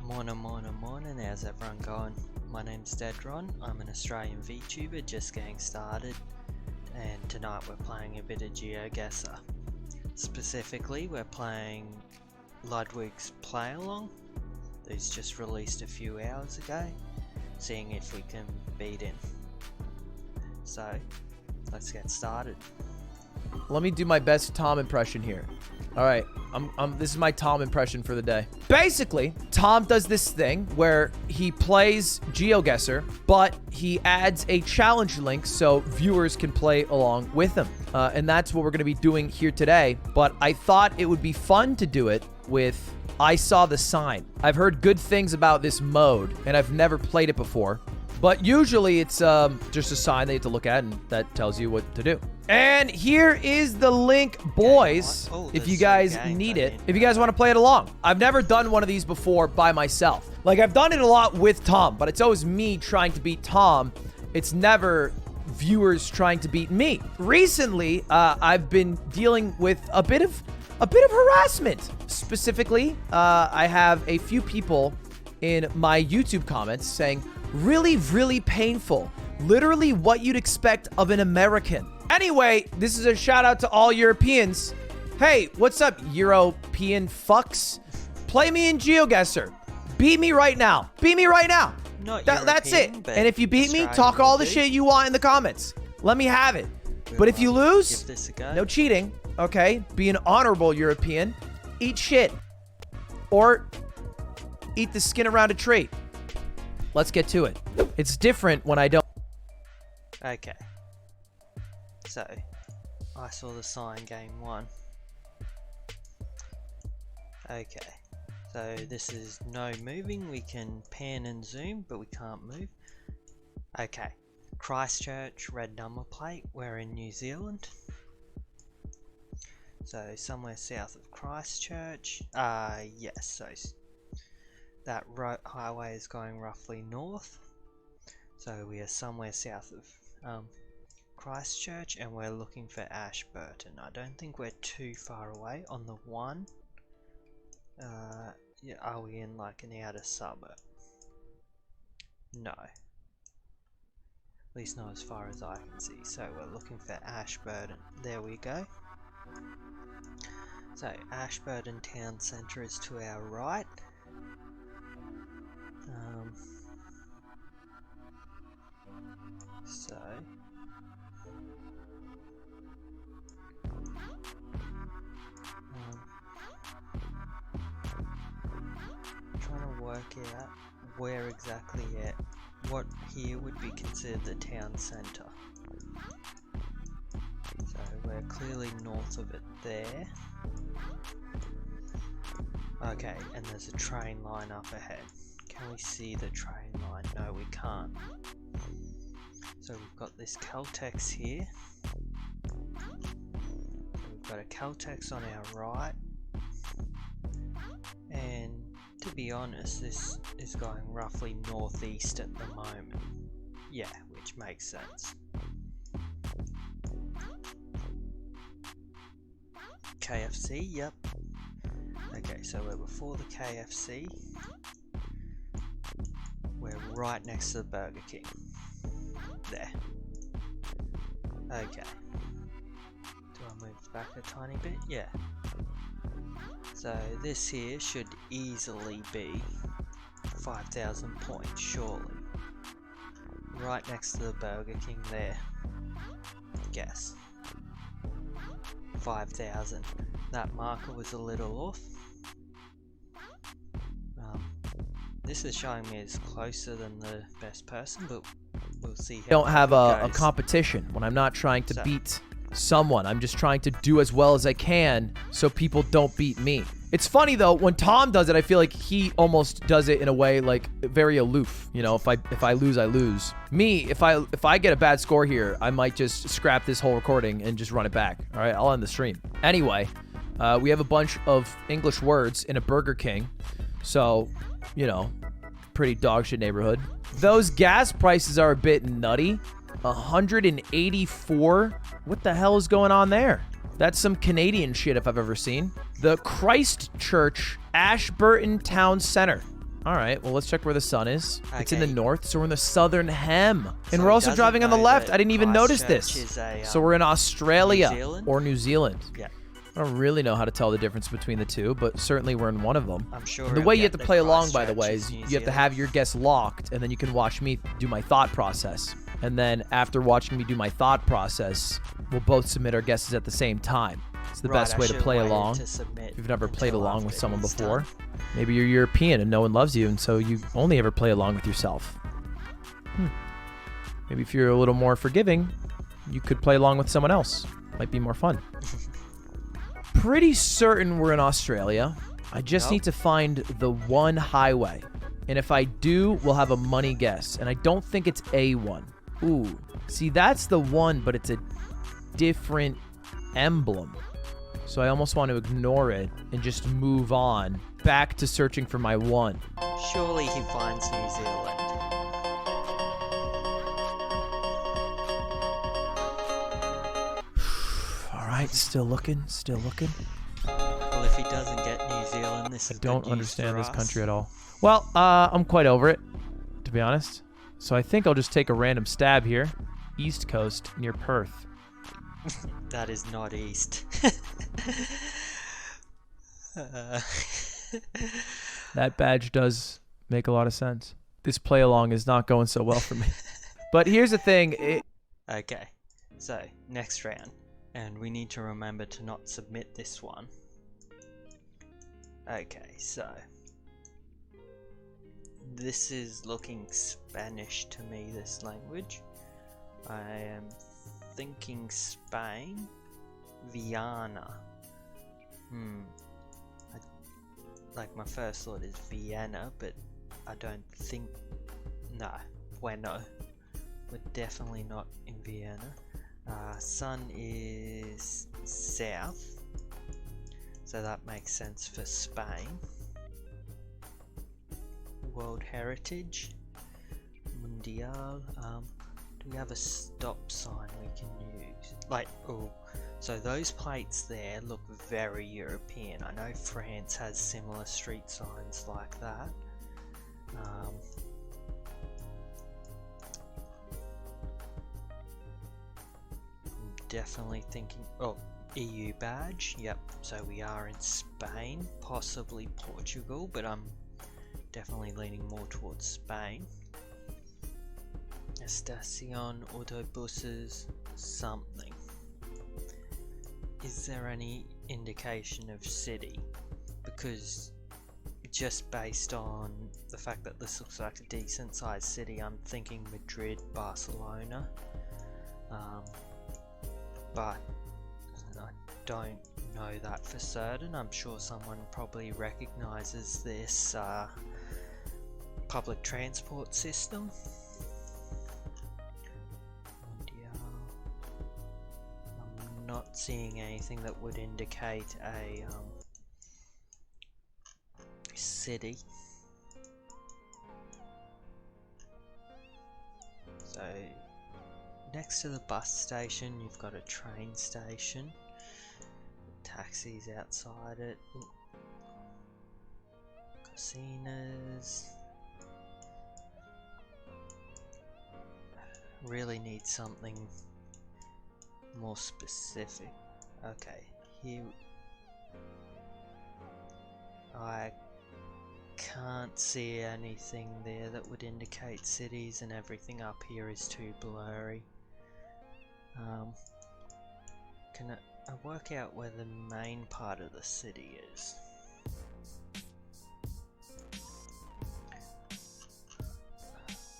Morning, how's everyone going? My name's Dedron, I'm an Australian VTuber just getting started, and tonight we're playing a bit of GeoGuessr. Specifically, we're playing Ludwig's Play Along, who's just released a few hours ago, seeing if we can beat him. So, let's get started. Let me do my best Tom impression here. All right, this is my Tom impression for the day. Basically, Tom does this thing where he plays GeoGuessr, but he adds a challenge link so viewers can play along with him. And that's what we're going to be doing here today. But I thought it would be fun to do it with I Saw the Sign. I've heard good things about this mode, and I've never played it before. But usually it's just a sign that you have to look at, and that tells you what to do. And here is the link, boys, if you guys need it. If you guys want to play it along. I've never done one of these before by myself. Like, I've done it a lot with Tom, but it's always me trying to beat Tom. It's never viewers trying to beat me. Recently, I've been dealing with a bit of harassment. Specifically, I have a few people in my YouTube comments saying, really painful. Literally what you'd expect of an American. Anyway, this is a shout out to all Europeans. Hey, what's up, European fucks? Play me in GeoGuessr. Beat me right now. Beat me right now. That's it. And if you beat me, talk all the shit you want in the comments. Let me have it. But if you lose, no cheating, okay? Be an honorable European. Eat shit. Or eat the skin around a tree. Let's get to it. It's different when I don't. Okay. So, I Saw the Sign game 1. Okay. So, this is no moving. We can pan and zoom, but we can't move. Okay. Christchurch, red number plate. We're in New Zealand. So, somewhere south of Christchurch. Yes. So, that highway is going roughly north. So, we are somewhere south of Christchurch, and we're looking for Ashburton. I don't think we're too far away on the one. Yeah, are we in like an outer suburb? No. At least not as far as I can see. So we're looking for Ashburton. There we go. So Ashburton town centre is to our right. So trying to work out where exactly what here would be considered the town centre. So we're clearly north of it there. Okay, and there's a train line up ahead. Can we see the train line? No, we can't. So we've got this Caltex here. We've got a Caltex on our right. And to be honest, this is going roughly northeast at the moment. Yeah, which makes sense. KFC, yep. Okay, so we're before the KFC. We're right next to the Burger King. There. Okay. Do I move back a tiny bit? Yeah. So this here should easily be 5,000 points, surely. Right next to the Burger King there. Guess. 5,000. That marker was a little off. This is showing me it's closer than the best person, but we'll see how I don't have a competition when I'm not trying to beat someone. I'm just trying to do as well as I can so people don't beat me. It's funny though, when Tom does it, I feel like he almost does it in a way like very aloof. You know, if I lose, I lose. Me, if I get a bad score here, I might just scrap this whole recording and just run it back. All right, I'll end the stream. Anyway, we have a bunch of English words in a Burger King. So, you know, pretty dog shit neighborhood. Those gas prices are a bit nutty. 184. What the hell is going on there? That's some Canadian shit if I've ever seen. The Christchurch Ashburton Town Center. All right, well, let's check where the sun is. It's in the Okay. north, so we're in the southern hem. And So we're he also doesn't driving on the know left. that I didn't even notice Christchurch this. is a, So we're in Australia New Zealand? or New Zealand. Yeah. I don't really know how to tell the difference between the two, but certainly we're in one of them. I'm sure And the he'll way you have get to that play along, by the Christchurch way, is is New you have to Zealand. have your guess locked, and then you can watch me do my thought process. And then after watching me do my thought process, we'll both submit our guesses at the same time. It's the Right, best I way to should've play waited along. to submit If you've never played until along with after someone he's before, done. maybe you're European and no one loves you, and so you only ever play along with yourself. Maybe if you're a little more forgiving, you could play along with someone else. Might be more fun. Pretty certain we're in Australia. I just Nope. need to find the one highway. And if I do, we'll have a money guess. And I don't think it's A1. Ooh. See, that's the one, but it's a different emblem. So I almost want to ignore it and just move on back to searching for my one. Surely he finds New Zealand. All right, still looking, still looking. Well, if he doesn't get New Zealand, this I is don't good news understand for this us. country at all. Well, I'm quite over it, to be honest. So I think I'll just take a random stab here. East Coast, near Perth. That is not east. Uh, That badge does make a lot of sense. This play along is not going so well for me. But here's the thing. okay, so next round. And we need to remember to not submit this one. Okay, so this is looking Spanish to me, this language. I am thinking Spain. Vienna. Like my first thought is Vienna, but I don't think... No, Bueno. We're definitely not in Vienna. Sun is south, so that makes sense for Spain. World Heritage, Mundial. Do we have a stop sign we can use? Like, oh, so those plates there look very European. I know France has similar street signs like that. Definitely thinking, oh, EU badge, yep, so we are in Spain, possibly Portugal, but I'm definitely leaning more towards Spain. Estación, autobuses, something. Is there any indication of city? Because just based on the fact that this looks like a decent sized city, I'm thinking Madrid, Barcelona. But I don't know that for certain. I'm sure someone probably recognizes this public transport system. I'm not seeing anything that would indicate a city. So next to the bus station, you've got a train station. Taxis outside it. Casinos. Really need something more specific. Okay, here I can't see anything there that would indicate cities, and everything up here is too blurry. Can I work out where the main part of the city is?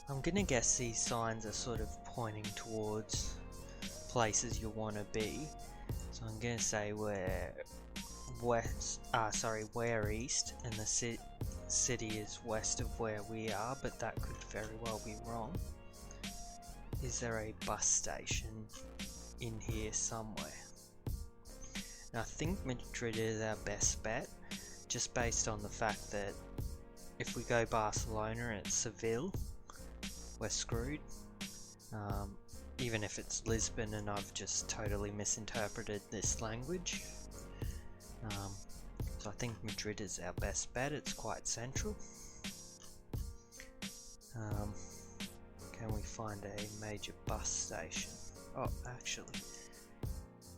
I'm gonna guess these signs are sort of pointing towards places you want to be. So I'm gonna say we're we're east, and the city is west of where we are, but that could very well be wrong. Is there a bus station in here somewhere? And I think Madrid is our best bet, just based on the fact that if we go Barcelona and it's Seville, we're screwed. Even if it's Lisbon and I've just totally misinterpreted this language. So I think Madrid is our best bet, it's quite central. Can we find a major bus station? Oh, actually,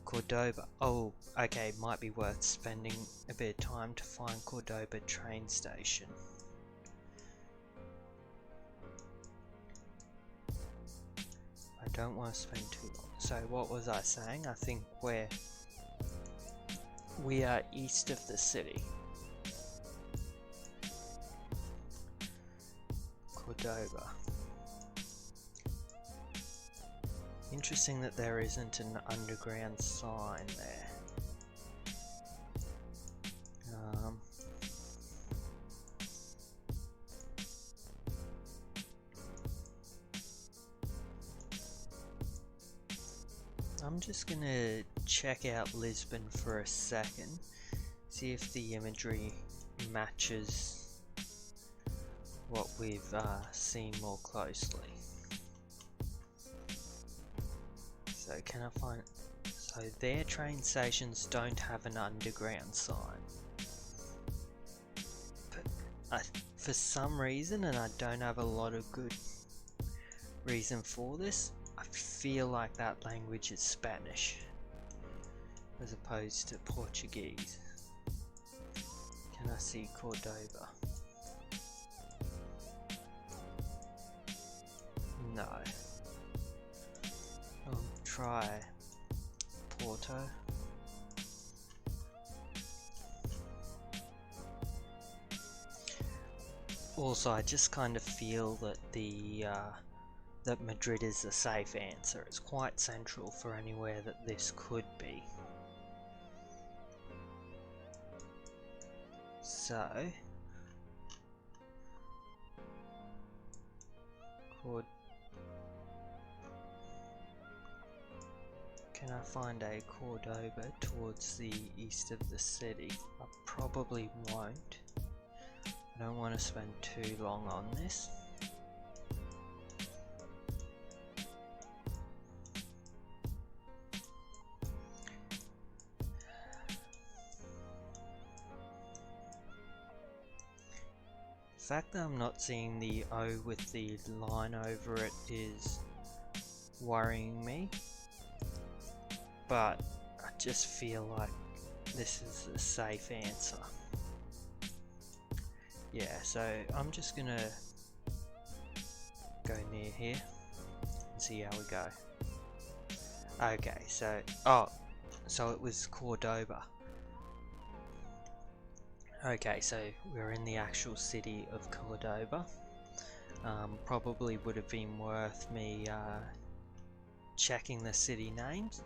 Cordoba. Oh, okay, might be worth spending a bit of time to find Cordoba train station. I don't want to spend too long. So what was I saying? I think we are east of the city. Cordoba. Interesting that there isn't an underground sign there. I'm just gonna check out Lisbon for a second, see if the imagery matches what we've seen more closely. So can I find... So their train stations don't have an underground sign. But for some reason, and I don't have a lot of good reason for this, I feel like that language is Spanish as opposed to Portuguese. Can I see Cordoba? No. I'll try Porto. Also, I just kind of feel that that Madrid is a safe answer. It's quite central for anywhere that this could be. So, can I find a Cordoba towards the east of the city? I probably won't. I don't want to spend too long on this. The fact that I'm not seeing the O with the line over it is worrying me, but I just feel like this is a safe answer. Yeah, so I'm just gonna go near here and see how we go. Okay, so it was Cordoba. Okay, so we're in the actual city of Cordoba. Probably would have been worth me checking the city names,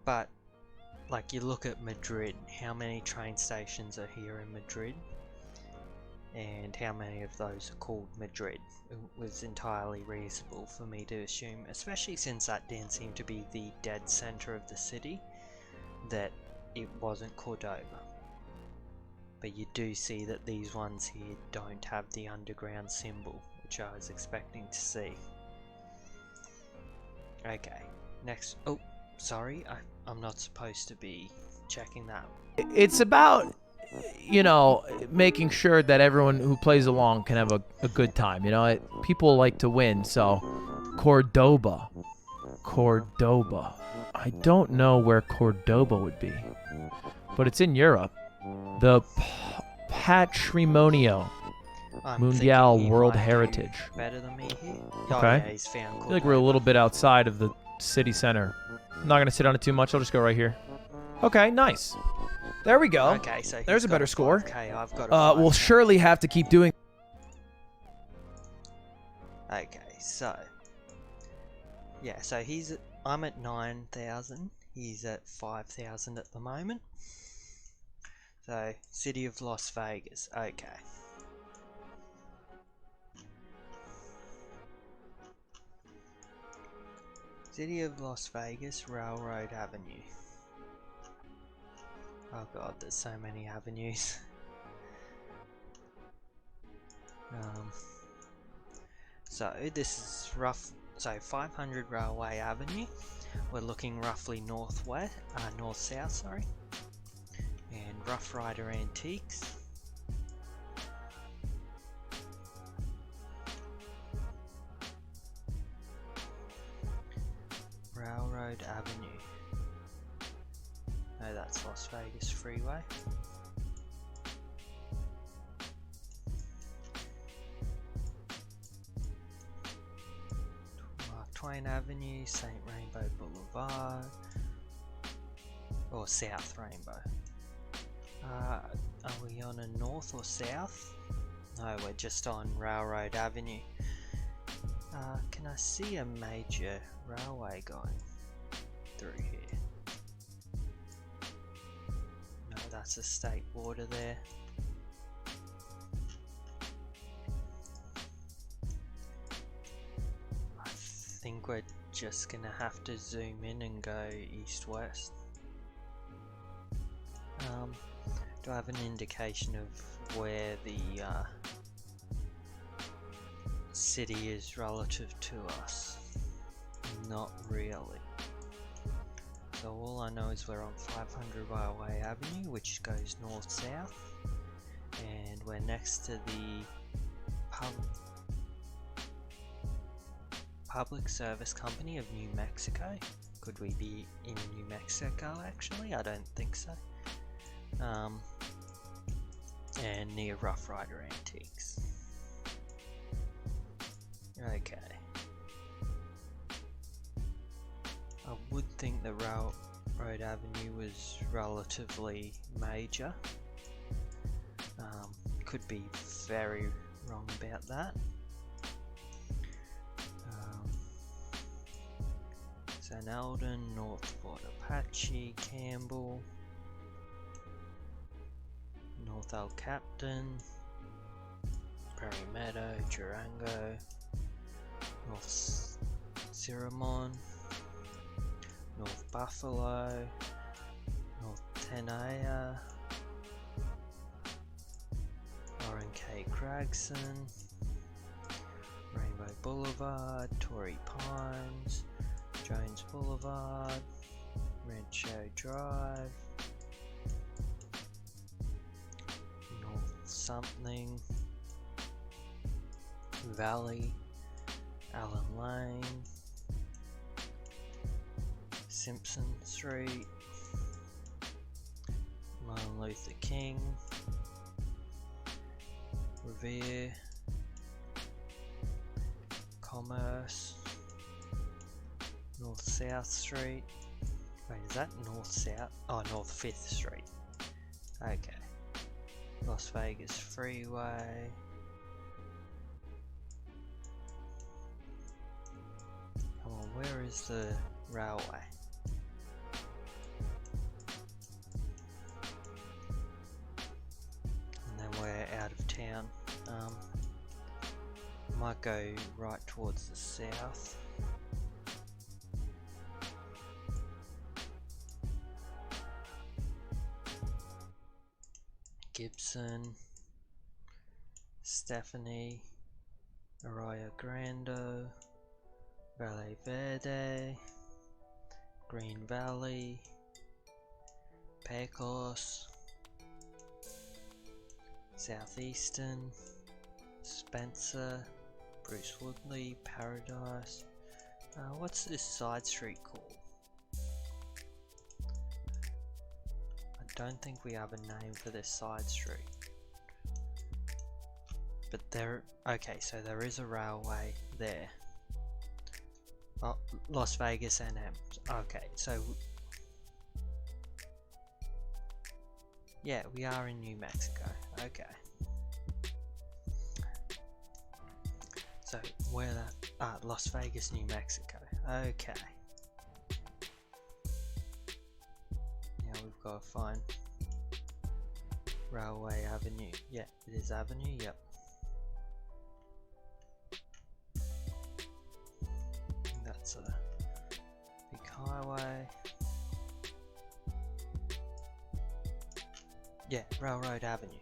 but like you look at Madrid, how many train stations are here in Madrid? And how many of those are called Madrid? It was entirely reasonable for me to assume, especially since that didn't seem to be the dead center of the city, that it wasn't Cordoba. But you do see that these ones here don't have the underground symbol, which I was expecting to see. Okay, next. Oh, sorry, I'm not supposed to be checking that. It's about, you know, making sure that everyone who plays along can have a good time. You know, people like to win, so Cordoba. I don't know where Cordoba would be, but it's in Europe. The Patrimonio Mundial World Heritage. Better than me here. Okay. Oh, yeah, he's found I feel like we're a little bit outside of the city center. I'm not going to sit on it too much. I'll just go right here. Okay, nice. There we go. Okay, so there's a better score. Okay, I've got a we'll surely have to keep doing. Okay, so yeah, so I'm at 9,000. He's at 5,000 at the moment. So, City of Las Vegas. Okay. City of Las Vegas, Railroad Avenue. Oh god, there's so many avenues. So this is rough. So 500 Railway Avenue. We're looking roughly north-south, sorry. And Rough Rider Antiques. Railroad Avenue. No, that's Las Vegas Freeway. Mark Twain Avenue, St. Rainbow Boulevard, or South Rainbow. Are we on a north or south? No, we're just on Railroad Avenue. Can I see a major railway going through here? No, that's a state border there. I think we're just gonna have to zoom in and go east-west. Do I have an indication of where the city is relative to us? Not really. So all I know is we're on 500 Railway Avenue, which goes north-south, and we're next to the Public Service Company of New Mexico. Could we be in New Mexico actually? I don't think so. And near Rough Rider Antiques. Okay. I would think the Railroad Avenue was relatively major. Could be very wrong about that. St. Eldon, North Fort Apache, Campbell, North El Captain, Prairie Meadow, Durango, North Ciramon, North Buffalo, North Tenaya, Warren K. Cragson, Rainbow Boulevard, Torrey Pines, Jones Boulevard, Rancho Drive, North something, Valley, Allen Lane, Simpson Street, Martin Luther King, Revere, Commerce, North South Street. Wait, is that North South? Oh, North 5th Street. Okay. Las Vegas Freeway. Come on, where is the railway? And then we're out of town. Might go right towards the south. Gibson, Stephanie, Arroyo Grande, Valle Verde, Green Valley, Pecos, Southeastern, Spencer, Bruce Woodley, Paradise. What's this side street called? I don't think we have a name for this side street. But there, okay, so there is a railway there. Oh, Las Vegas NM. Okay, so yeah, we are in New Mexico. Okay. So where that? Las Vegas, New Mexico. Okay. Now we've got to find Railway Avenue. Yeah, it is Avenue. Yep. That's a big highway. Yeah, Railroad Avenue.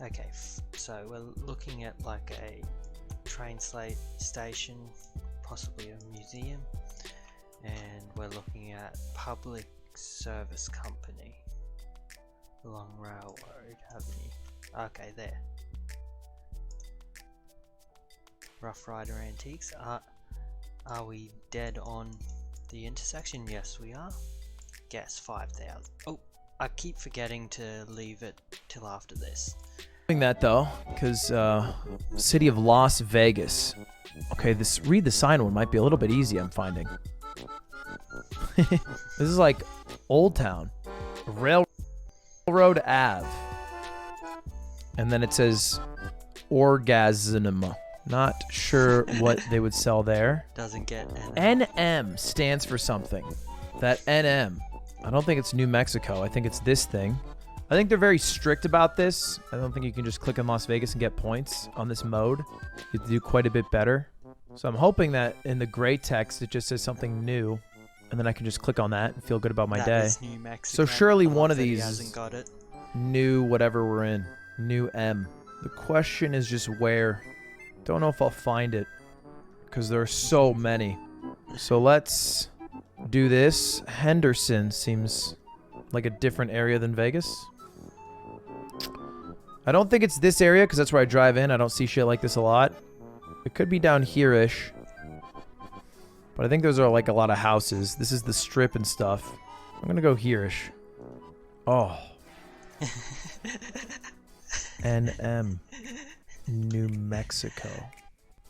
Okay, so we're looking at like a train station, possibly a museum, and we're looking at Public Service Company along Railroad Avenue. Okay, there. Rough Rider Antiques. Are we dead on the intersection? Yes, we are. Guess 5,000. Oh, I keep forgetting to leave it till after this. Doing that though, because city of Las Vegas. Okay, read the sign one might be a little bit easy. I'm finding. This is like Old Town, Railroad Ave, and then it says orgasm. Not sure what they would sell there. Doesn't get NM stands for something. That NM. I don't think it's New Mexico. I think it's this thing. I think they're very strict about this. I don't think you can just click on Las Vegas and get points on this mode. You have to do quite a bit better. So I'm hoping that in the gray text it just says something new, and then I can just click on that and feel good about my day. New Mexico. So surely one of these hasn't got it. New whatever we're in. New M. The question is just where. Don't know if I'll find it because there are so many. So let's do this. Henderson seems like a different area than Vegas. I don't think it's this area because that's where I drive in. I don't see shit like this a lot. It could be down here-ish. But I think those are like a lot of houses. This is the strip and stuff. I'm going to go here-ish. Oh. NM. New Mexico.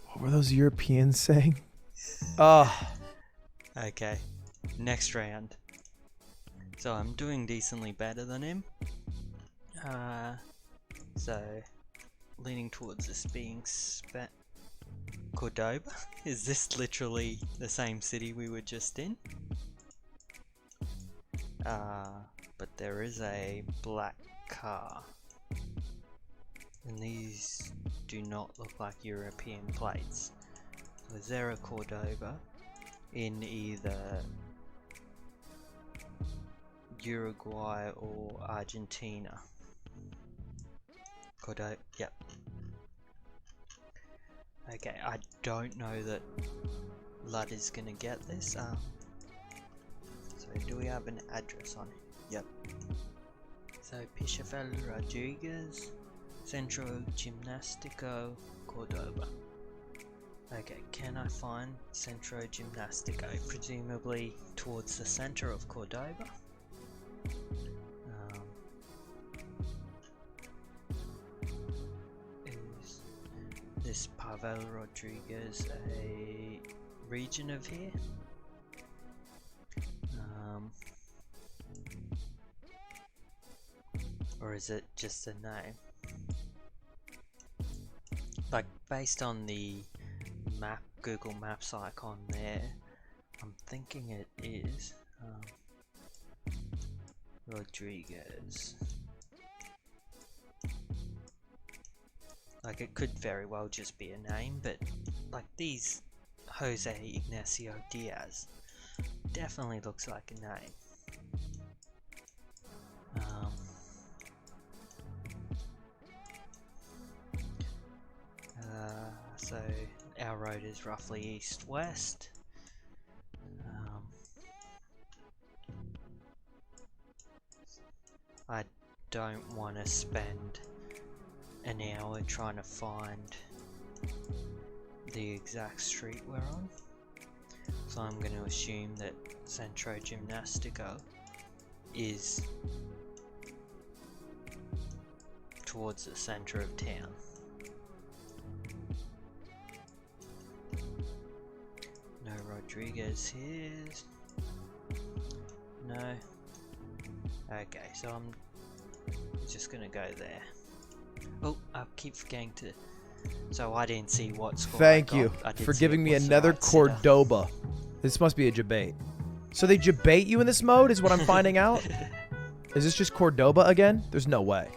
What were those Europeans saying? Okay. Next round. So I'm doing decently better than him. So leaning towards this being Cordoba. Is this literally the same city we were just in? But there is a black car. And these do not look like European plates. So is there a Cordoba in either Uruguay or Argentina? Cordoba, yep. Okay, I don't know that Lud is gonna get this. So do we have an address on it? Yep. So Pichafel Rodriguez, Centro Gimnastico, Cordoba. Okay, can I find Centro Gimnastico? Presumably towards the center of Cordoba. Is this Pavel Rodriguez a region of here? Or is it just a name? Like, based on the map, Google Maps icon there, I'm thinking it is Rodriguez. Like, it could very well just be a name, but like these Jose Ignacio Diaz definitely looks like a name. So our road is roughly east-west. I don't want to spend an hour trying to find the exact street we're on, so I'm going to assume that Centro Gimnastico is towards the center of town. No Rodriguez here. No. Okay, so I'm just gonna go there. Oh, I keep forgetting to. So I didn't see what score. Thank you for giving me another Cordoba. This must be a debate. So they debate you in this mode, is what I'm finding out. Is this just Cordoba again? There's no way.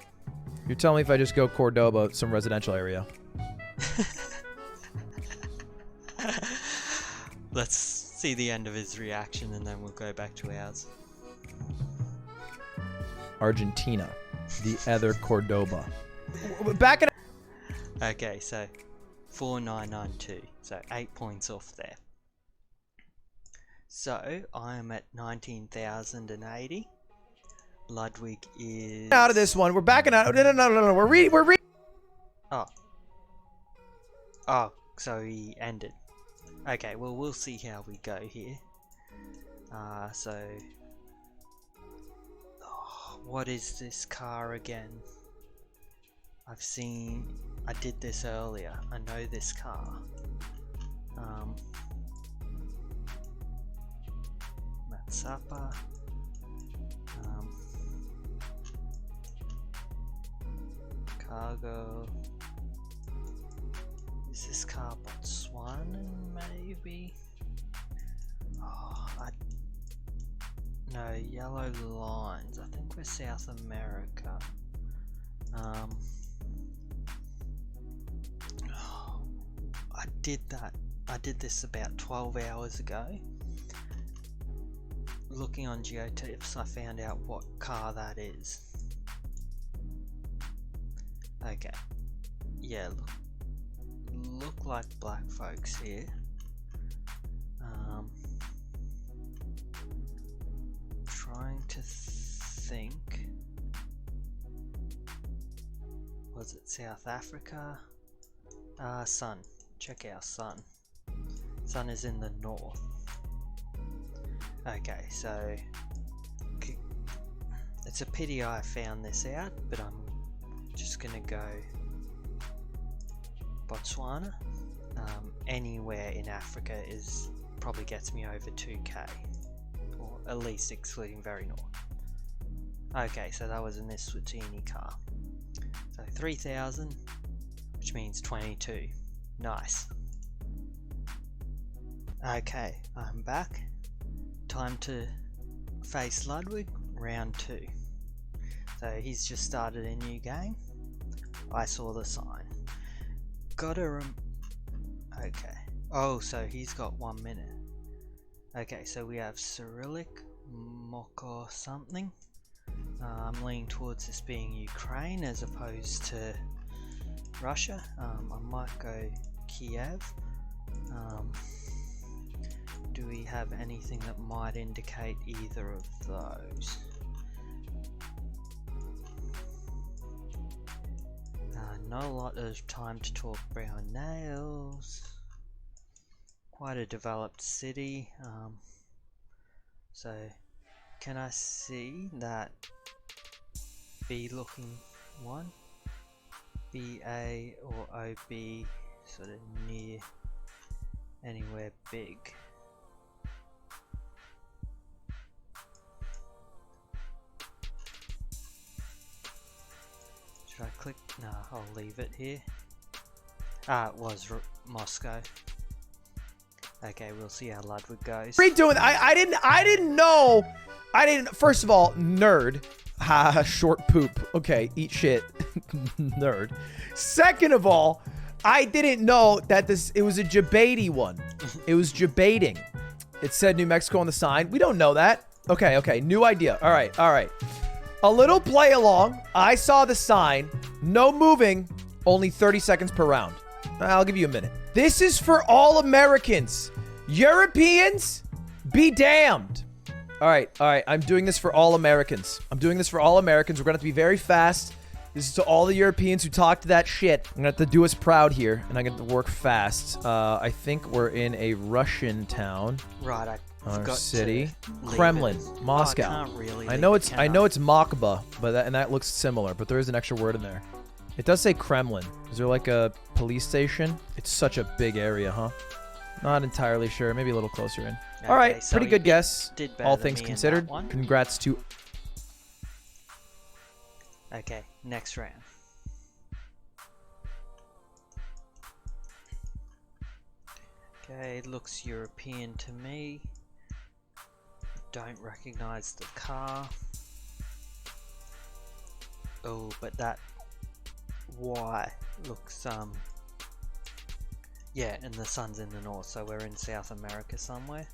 You're telling me if I just go Cordoba, some residential area. Let's see the end of his reaction and then we'll go back to ours. Argentina. The other Cordoba. Back in. Okay, so 4992. So 8 points off there. So I am at 19,080. Ludwig is out of this one. We're backing out. No. We're reading. Oh, so he ended. Okay, well, we'll see how we go here. What is this car again? I did this earlier. I know this car. Matsapa. Cargo. Is this car Botswana maybe? No, yellow lines. I think we're South America. I did this about 12 hours ago. Looking on GeoTips, I found out what car that is. Okay. Yeah, look like black folks here. Trying to think. Was it South Africa? Sun. Check our sun. Sun is in the north. Okay, so it's a pity I found this out, but I'm just gonna go Botswana. Anywhere in Africa probably gets me over 2k, or at least excluding very north. Okay, so that was an Eswatini car. So 3,000, which means 22. Nice. Okay, I'm back. Time to face Ludwig, round 2. So he's just started a new game. I saw the sign. Okay. Oh, so he's got 1 minute. Okay, so we have Cyrillic, Moko something. I'm leaning towards this being Ukraine as opposed to Russia. I might go Kiev. Do we have anything that might indicate either of those? Not a lot of time to talk brown nails. Quite a developed city. So can I see that B looking one? BA or OB sort of near anywhere big? Should I click? No, I'll leave it here. It was Moscow. Okay, we'll see how Ludwig goes. What are you doing? I didn't know. First of all, nerd. Ha, short poop. Okay, eat shit. Nerd. Second of all, I didn't know that it was a Jabati one. It was Jabating. It said New Mexico on the sign. We don't know that. Okay, new idea. All right. A little play along. I saw the sign. No moving. Only 30 seconds per round. I'll give you a minute. This is for all Americans. Europeans, be damned. All right. I'm doing this for all Americans. We're going to have to be very fast. This is to all the Europeans who talk to that shit. I'm going to have to do us proud here, and I'm going to work fast. I think we're in a Russian town. Right, I Our forgot city. to Kremlin. leave it. Moscow. I can't really I know leave it's it, can Mokhba, but that looks similar, but there is an extra word in there. It does say Kremlin. Is there like a police station? It's such a big area, huh? Not entirely sure. Maybe a little closer in. Okay, All right, so pretty good guess. did better All than things me in considered. that one. Congrats to. Okay, next round. Okay, it looks European to me. Don't recognize the car. Oh, but that Y looks yeah, and the sun's in the north, so we're in South America somewhere.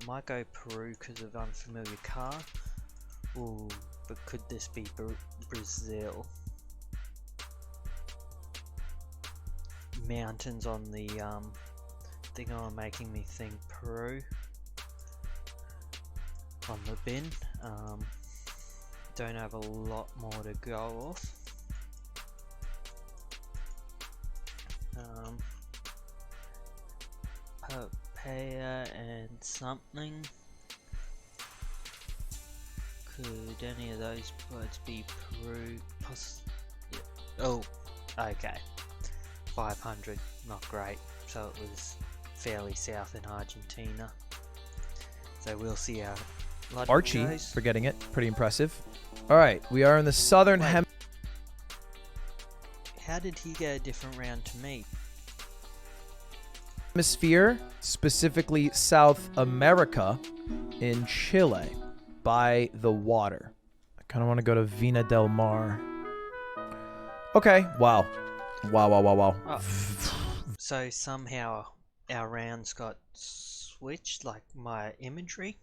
Might go Peru because of unfamiliar car. Ooh, but could this be Brazil? Mountains on the thing on making me think Peru. On the bin. Don't have a lot more to go off. Papaya and something. Could any of those words be Peru? Yeah. Oh, okay. 500, not great. So it was fairly south in Argentina. So we'll see how Ludwig Archie goes. for getting it. Pretty impressive. All right, we are in the southern Wait. How did he get a different round to me? hemisphere, specifically South America, in Chile, by the water. I kind of want to go to Vina del Mar. Okay. Wow. Wow. Oh. So somehow our rounds got switched, like my imagery.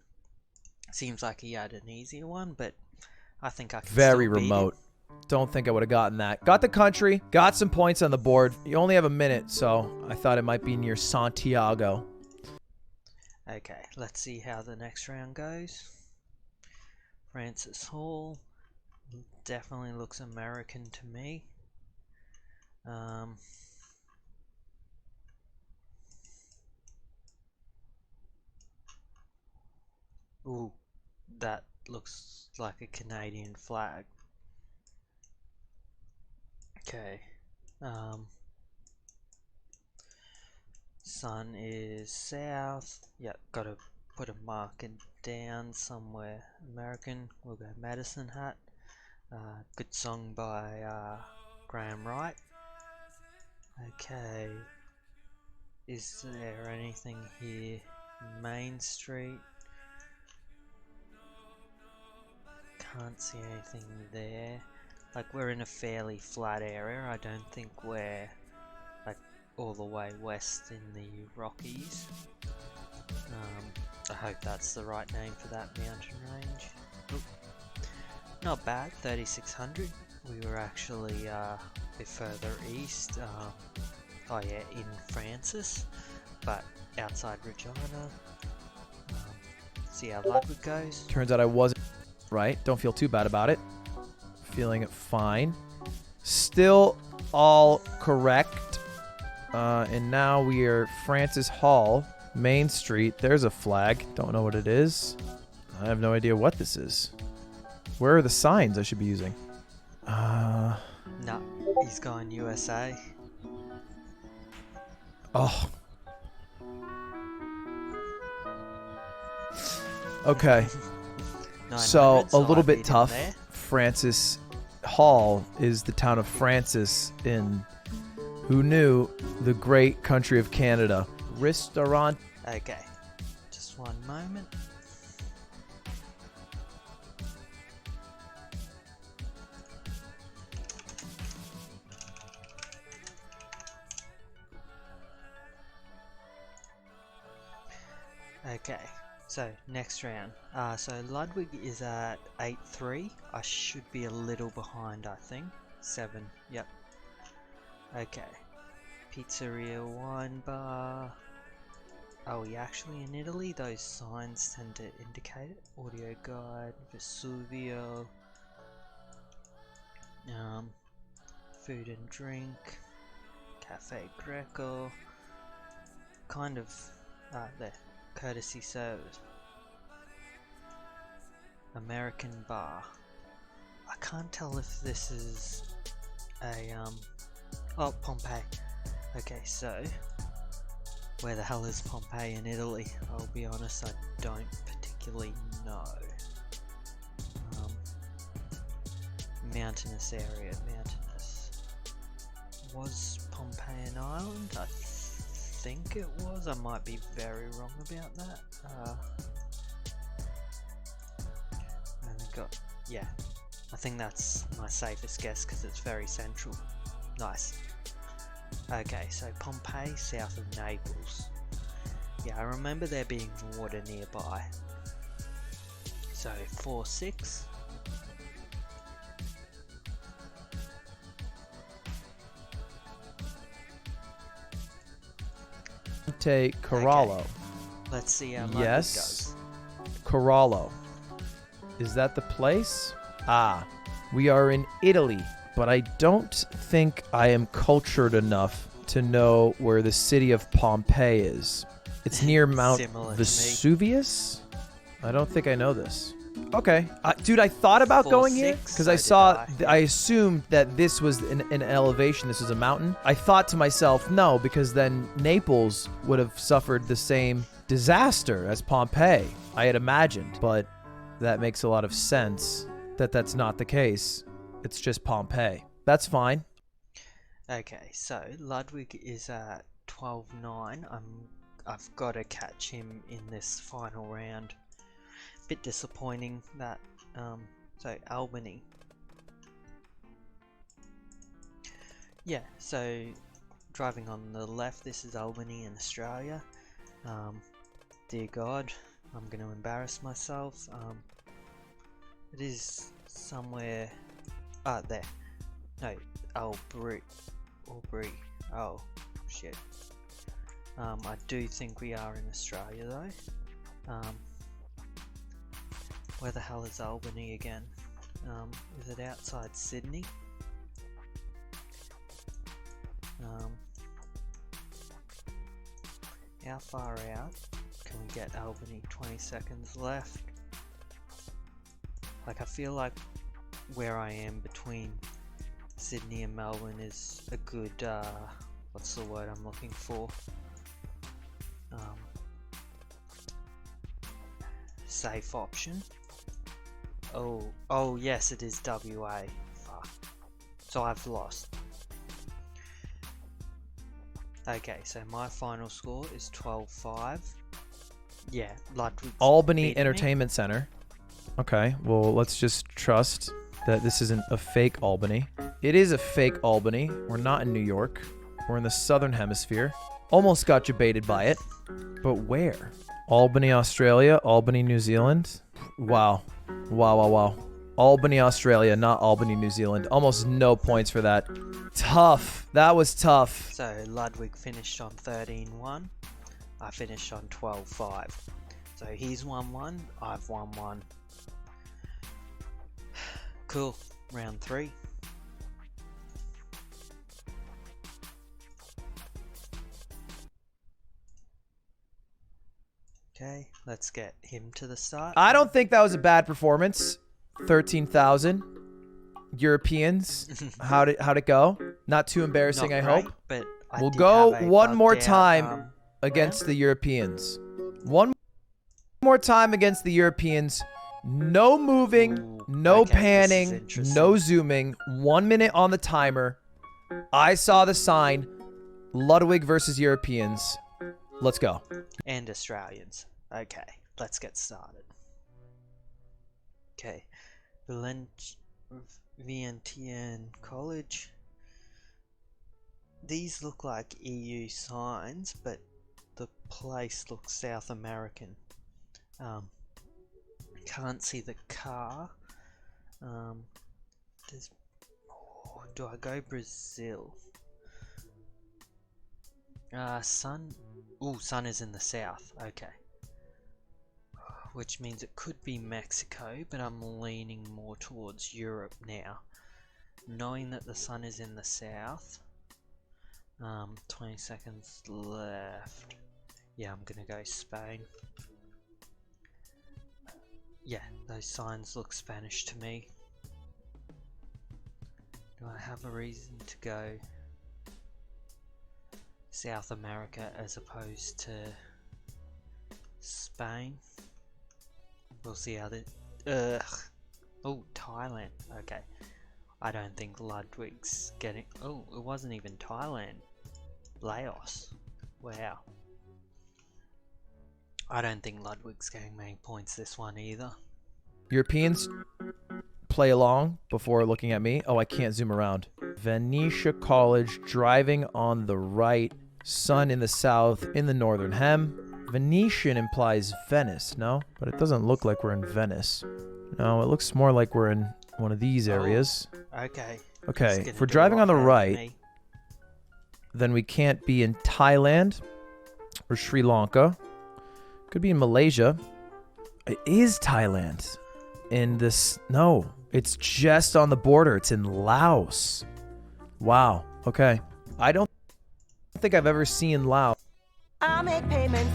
Seems like he had an easier one, but I think I can Very still beat remote. Don't think I would have gotten that. Got the country, got some points on the board. You only have a minute, so I thought it might be near Santiago. Okay, let's see how the next round goes. Francis Hall definitely looks American to me. Ooh, that looks like a Canadian flag. Okay. Sun is south. Yep, gotta put a marker down somewhere. American. We'll go Medicine Hat. Good song by Graham Wright. Okay. Is there anything here? Main Street. Can't see anything there. Like, we're in a fairly flat area. I don't think we're like all the way west in the Rockies. I hope that's the right name for that mountain range. Oop. Not bad, 3600. We were actually a bit further east. Oh yeah, in Francis, but outside Regina. See how Ludwig goes. Turns out I wasn't right. Don't feel too bad about it. Feeling it fine. Still all correct. And now we are Francis Hall, Main Street. There's a flag. Don't know what it is. I have no idea what this is. Where are the signs I should be using? No, he's going USA. Oh. Okay. So a little bit tough. Francis Hall is the town of Francis in, who knew, the great country of Canada. Restaurant. Okay, just one moment. Okay, so next round. So Ludwig is at 8-3. I should be a little behind, I think. 7, yep. Okay. Pizzeria, wine bar. Are we actually in Italy? Those signs tend to indicate it. Audio guide, Vesuvio. Food and drink. Cafe Greco. Kind of, there. Courtesy service. American bar. I can't tell if this is a oh, Pompeii. Okay, so where the hell is Pompeii in Italy? I'll be honest, I don't particularly know. Mountainous area, mountainous. Was Pompeii an island? I think it was. I might be very wrong about that. And we got, yeah, I think that's my safest guess because it's very central. Nice. Okay, so Pompeii, south of Naples. Yeah, I remember there being water nearby. So 4-6. Monte Carlo. Okay. Let's see how Ludwig Yes. goes. Carlo. Is that the place? Ah, we are in Italy, but I don't think I am cultured enough to know where the city of Pompeii is. It's near Mount Similar to me. Vesuvius? I don't think I know this. Okay. Dude, I thought about going here 4-6, because so I did saw, I. I assumed that this was an elevation. This was a mountain. I thought to myself, no, because then Naples would have suffered the same disaster as Pompeii, I had imagined. But that makes a lot of sense that that's not the case. It's just Pompeii. That's fine. Okay, so Ludwig is at 12-9. I've got to catch him in this final round. Bit disappointing that so Albany. Yeah, so driving on the left, this is Albany in Australia. Dear God, I'm going to embarrass myself. It is somewhere there. No, Albury. Oh shit. I do think we are in Australia though. Where the hell is Albany again? Is it outside Sydney? How far out can we get Albany? 20 seconds left. Like, I feel like where I am between Sydney and Melbourne is a good, what's the word I'm looking for? Safe option. Oh yes, it is WA. Fuck. So I've lost. Okay, so my final score is 12-5. Yeah, Ludwig. Albany Entertainment Center. Okay, well, let's just trust that this isn't a fake Albany. It is a fake Albany. We're not in New York. We're in the Southern Hemisphere. Almost got you baited by it. But where? Albany, Australia. Albany, New Zealand. Wow. Wow. Albany, Australia, not Albany, New Zealand. Almost no points for that. Tough. That was tough. So Ludwig finished on 13-1. I finished on 12-5. So he's won 1. I've won 1. Cool. Round 3. Okay, let's get him to the start. I don't think that was a bad performance. 13,000 Europeans. How'd it go? Not too embarrassing, Not I great, hope. But We'll did go have a one more bugged out, time against the Europeans. One more time against the Europeans. No moving, Ooh, no okay, this is panning, interesting. no zooming. 1 minute on the timer. I saw the sign. Ludwig versus Europeans. Let's go. And Australians. Okay, let's get started. Okay, Vientiane College. These look like EU signs, but the place looks South American. Can't see the car. Do I go Brazil? Sun. Ooh, sun is in the south. Okay. Which means it could be Mexico, but I'm leaning more towards Europe now. Knowing that the sun is in the south. 20 seconds left. Yeah, I'm gonna go Spain. Yeah, those signs look Spanish to me. Do I have a reason to go South America as opposed to Spain? We'll see how the... Oh, Thailand. Okay. I don't think Ludwig's getting... Oh, it wasn't even Thailand. Laos. Wow. I don't think Ludwig's getting many points this one either. Europeans play along before looking at me. Oh, I can't zoom around. Venetia College, driving on the right. Sun in the south, in the northern hem. Venetian implies Venice, no? But it doesn't look like we're in Venice. No, it looks more like we're in one of these areas. Okay. Okay, if we're driving on the right, then we can't be in Thailand or Sri Lanka. Could be in Malaysia. It is Thailand. In this... No, it's just on the border. It's in Laos. Wow. Okay. I don't think I've ever seen Laos. I'll make payments.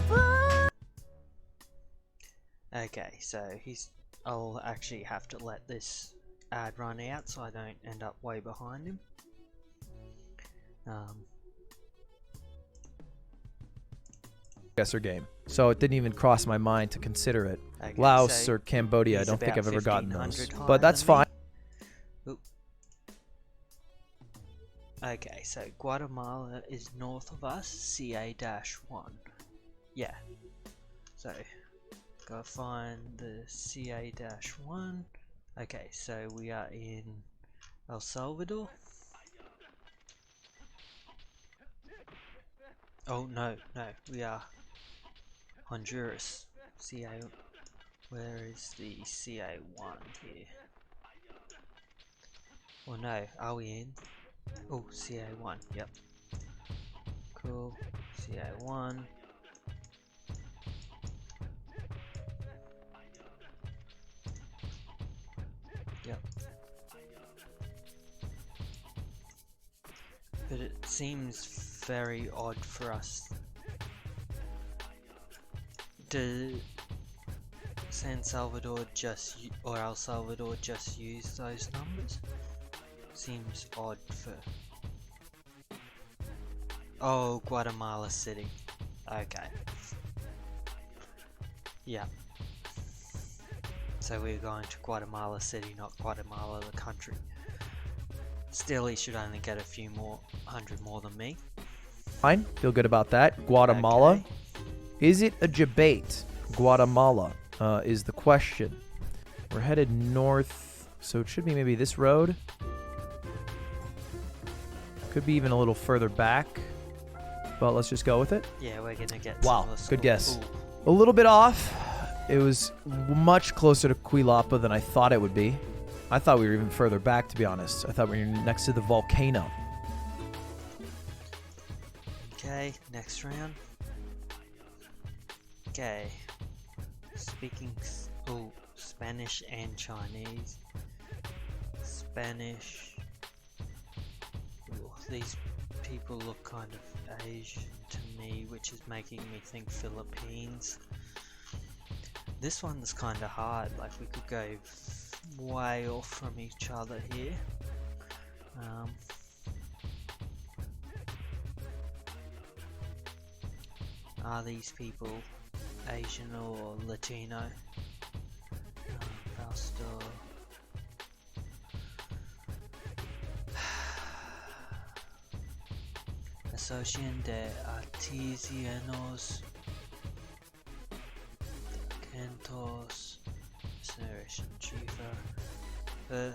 Okay, so he's I'll actually have to let this ad run out so I don't end up way behind him. GeoGuessr game. So it didn't even cross my mind to consider it. Okay, Laos so or Cambodia, I he's don't think about I've ever gotten 1500 those. higher But that's than me. fine. Oop. Okay, so Guatemala is north of us, CA-1. Yeah. So, gotta find the CA-1. Okay, so we are in El Salvador. Oh, no, we are Honduras. CA, where is the CA-1 here? Oh no, are we in? Oh, CA-1, yep. Cool, CA-1. Yep. But it seems very odd for us. Do San Salvador or El Salvador just use those numbers? Seems odd for... Oh, Guatemala City. Okay. Yeah. So we're going to Guatemala City, not Guatemala the country. Still, he should only get a few more, 100 more than me. Fine. Feel good about that. Guatemala. Okay. Is it a debate? Guatemala is the question. We're headed north, so it should be maybe this road. Could be even a little further back, but let's just go with it. Yeah, we're gonna get Wow, similar good score. guess. Ooh. A little bit off. It was much closer to Cuilapa than I thought it would be. I thought we were even further back, to be honest. I thought we were next to the volcano. Okay, next round. Okay. Speaking Spanish and Chinese. Spanish. Ooh, these people look kind of Asian to me, which is making me think Philippines. This one's kind of hard, like we could go way off from each other here. Are these people Asian or Latino? Pastor. Asociación de Artesanos Cantos Generation Chifa. Do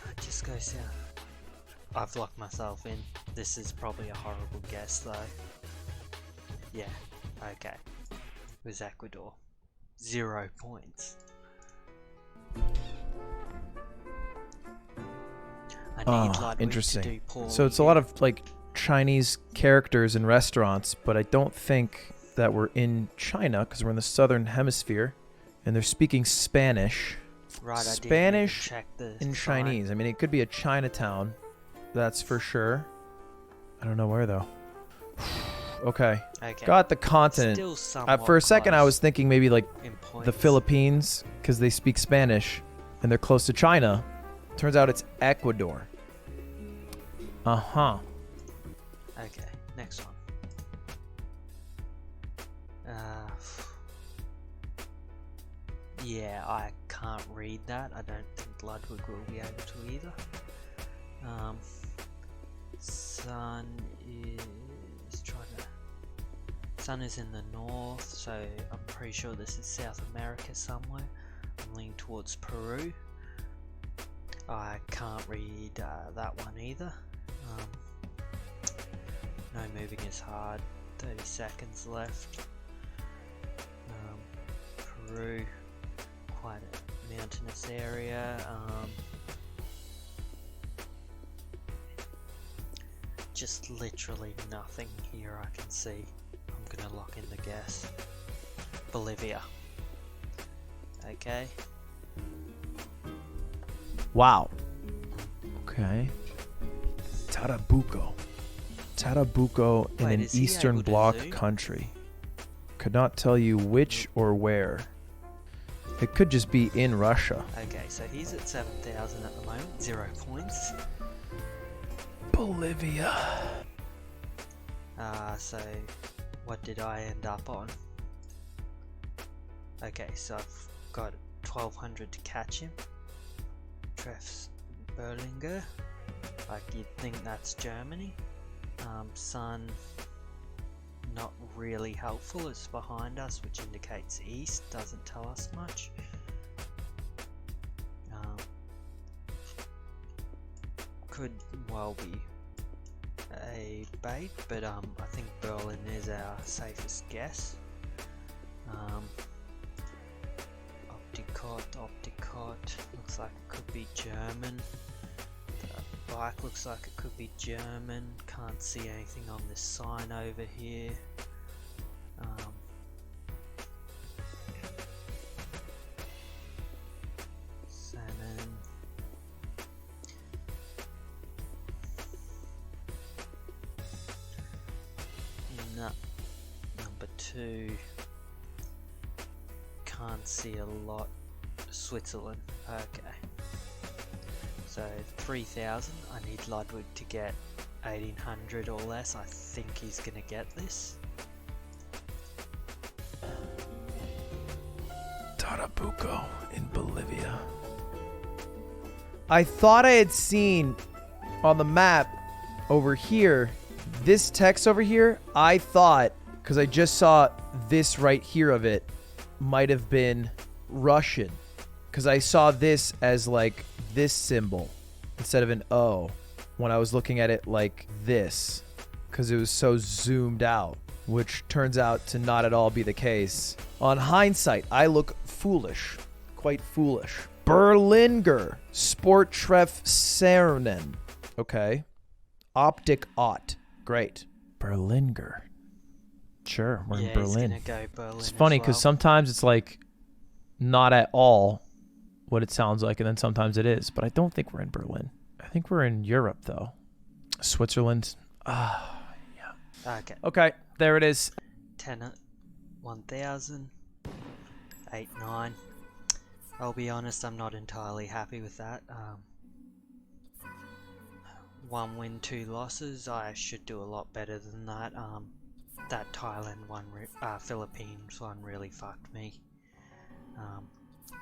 I just go south? I've locked myself in. This is probably a horrible guess though. Yeah, okay. It was Ecuador. 0 points. I need Ludwig interesting. to do poorly. So it's a lot of like Chinese characters in restaurants, but I don't think that we're in China because we're in the southern hemisphere and they're speaking Spanish. Right, Spanish check the in sign. Chinese. I mean, it could be a Chinatown. That's for sure. I don't know where though. Okay. Okay. Got the continent. Still somewhat For a second, I close was thinking maybe like in points. the Philippines because they speak Spanish and they're close to China. Turns out it's Ecuador. Uh-huh. Okay, next one. Yeah, I can't read that. I don't think Ludwig will be able to either. Sun is in the north, so I'm pretty sure this is South America somewhere. I'm leaning towards Peru. I can't read that one either. No moving is hard. 30 seconds left. Peru, quite a mountainous area. Just literally nothing here I can see. I'm gonna lock in the guess. Bolivia. Okay. Wow. Okay. Tarabuco in Wait, an is he Eastern able to Bloc zoom? country. Could not tell you which or where. It could just be in Russia. Okay, so he's at 7,000 at the moment, 0 points. Bolivia. So what did I end up on? Okay, so I've got 1,200 to catch him. Treff's Berlinger. Like, you'd think that's Germany. Sun, not really helpful. It's behind us, which indicates east. Doesn't tell us much. Could well be a bait, but I think Berlin is our safest guess. Opticot looks like it could be German. The bike looks like it could be German. Can't see anything on this sign over here. Salmon. No. Number 2. Can't see a lot. Switzerland. Okay. So 3,000. I need Ludwig to get 1,800 or less. I think he's gonna get this. Tarabuco in Bolivia. I thought I had seen on the map over here, this text over here, I thought, because I just saw this right here of it, might have been Russian. Because I saw this as like this symbol instead of an O when I was looking at it like this, because it was so zoomed out, which turns out to not at all be the case. On hindsight, I look foolish, quite foolish. Berlinger, Sport Treff Cernen. Okay. Optic Ot. Great. Berlinger. Sure, we're in Berlin. He's gonna go Berlin. It's funny because sometimes it's like not at all what it sounds like, and then sometimes it is. But I don't think we're in Berlin. I think we're in Europe, though. Switzerland. Yeah. Okay. Okay, there it is. 10 at 1,000. 8, 9. I'll be honest, I'm not entirely happy with that. 1 win, 2 losses. I should do a lot better than that. That Thailand one, Philippines one really fucked me.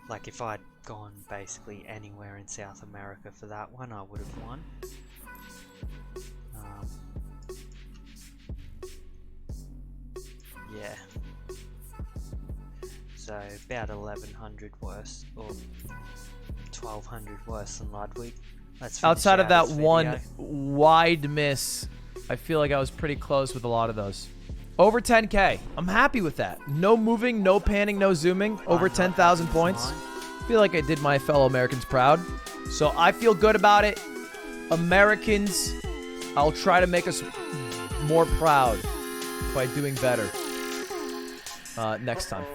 Like, if I'd gone basically anywhere in South America for that one, I would have won. Yeah. So about 1,100 worse, or 1,200 worse than Ludwig. Let's outside of that one wide miss, I feel like I was pretty close with a lot of those. Over 10K. I'm happy with that. No moving, no panning, no zooming. Over 10,000 points. I feel like I did my fellow Americans proud. So I feel good about it. Americans, I'll try to make us more proud by doing better next time.